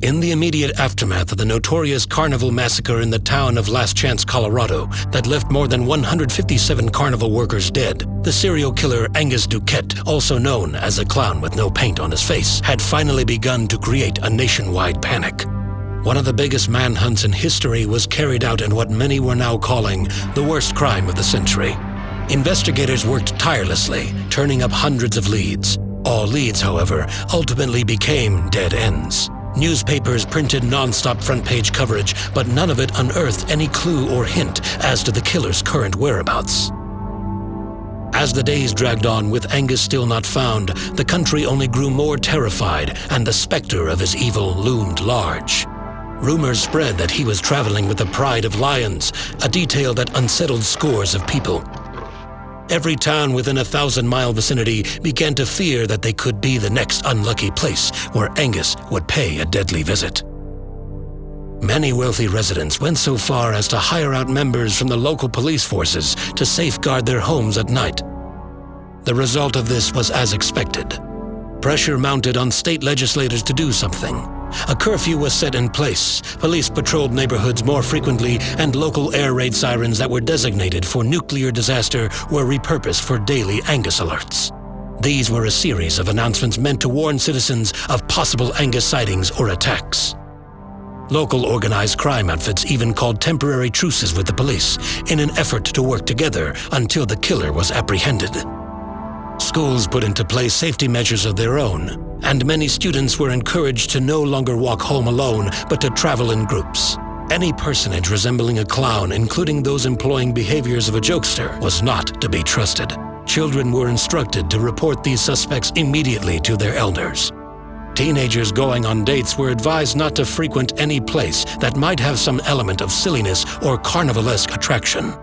In the immediate aftermath of the notorious carnival massacre in the town of Last Chance, Colorado, that left more than 157 carnival workers dead, the serial killer Angus Duquette, also known as a clown with no paint on his face, had finally begun to create a nationwide panic. One of the biggest manhunts in history was carried out in what many were now calling the worst crime of the century. Investigators worked tirelessly, turning up hundreds of leads. All leads, however, ultimately became dead ends. Newspapers printed non-stop front-page coverage, but none of it unearthed any clue or hint as to the killer's current whereabouts. As the days dragged on with Angus still not found, the country only grew more terrified, and the specter of his evil loomed large. Rumors spread that he was traveling with the Pride of Lions, a detail that unsettled scores of people. Every town within a 1,000-mile vicinity began to fear that they could be the next unlucky place where Angus would pay a deadly visit. Many wealthy residents went so far as to hire out members from the local police forces to safeguard their homes at night. The result of this was as expected. Pressure mounted on state legislators to do something. A curfew was set in place, police patrolled neighborhoods more frequently, and local air raid sirens that were designated for nuclear disaster were repurposed for daily Angus alerts. These were a series of announcements meant to warn citizens of possible Angus sightings or attacks. Local organized crime outfits even called temporary truces with the police in an effort to work together until the killer was apprehended. Schools put into place safety measures of their own, and many students were encouraged to no longer walk home alone, but to travel in groups. Any personage resembling a clown, including those employing behaviors of a jokester, was not to be trusted. Children were instructed to report these suspects immediately to their elders. Teenagers going on dates were advised not to frequent any place that might have some element of silliness or carnivalesque attraction.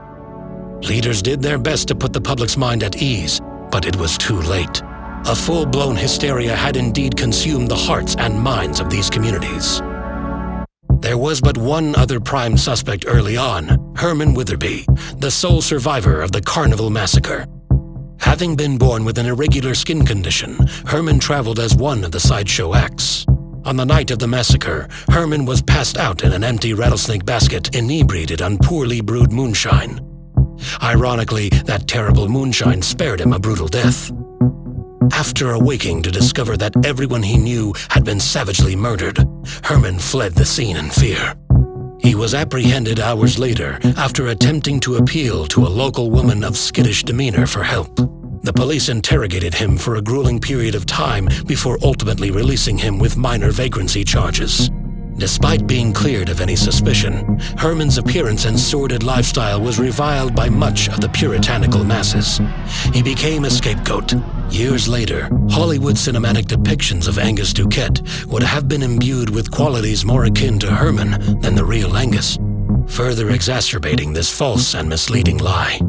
Leaders did their best to put the public's mind at ease, but it was too late. A full-blown hysteria had indeed consumed the hearts and minds of these communities. There was but one other prime suspect early on, Herman Witherbee, the sole survivor of the Carnival Massacre. Having been born with an irregular skin condition, Herman traveled as one of the sideshow acts. On the night of the massacre, Herman was passed out in an empty rattlesnake basket, inebriated on poorly brewed moonshine. Ironically, that terrible moonshine spared him a brutal death. After awaking to discover that everyone he knew had been savagely murdered, Herman fled the scene in fear. He was apprehended hours later after attempting to appeal to a local woman of skittish demeanor for help. The police interrogated him for a grueling period of time before ultimately releasing him with minor vagrancy charges. Despite being cleared of any suspicion, Herman's appearance and sordid lifestyle was reviled by much of the puritanical masses. He became a scapegoat. Years later, Hollywood cinematic depictions of Angus Duquette would have been imbued with qualities more akin to Herman than the real Angus, further exacerbating this false and misleading lie.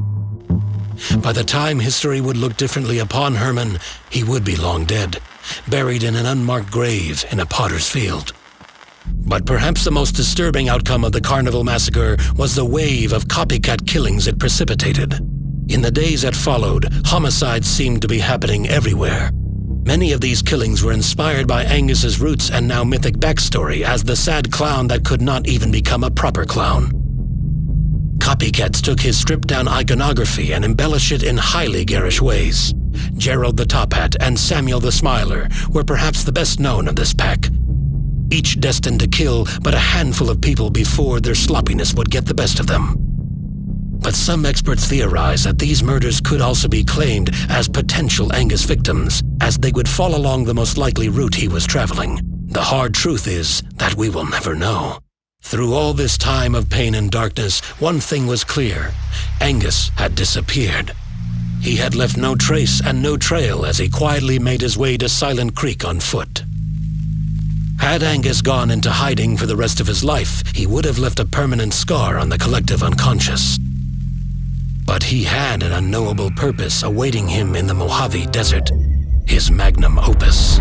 By the time history would look differently upon Herman, he would be long dead, buried in an unmarked grave in a potter's field. But perhaps the most disturbing outcome of the Carnival Massacre was the wave of copycat killings it precipitated. In the days that followed, homicides seemed to be happening everywhere. Many of these killings were inspired by Angus's roots and now mythic backstory as the sad clown that could not even become a proper clown. Copycats took his stripped-down iconography and embellished it in highly garish ways. Gerald the Top Hat and Samuel the Smiler were perhaps the best known of this pack, each destined to kill but a handful of people before their sloppiness would get the best of them. But some experts theorize that these murders could also be claimed as potential Angus victims, as they would fall along the most likely route he was traveling. The hard truth is that we will never know. Through all this time of pain and darkness, one thing was clear: Angus had disappeared. He had left no trace and no trail as he quietly made his way to Silent Creek on foot. Had Angus gone into hiding for the rest of his life, he would have left a permanent scar on the collective unconscious. But he had an unknowable purpose awaiting him in the Mojave Desert, his magnum opus.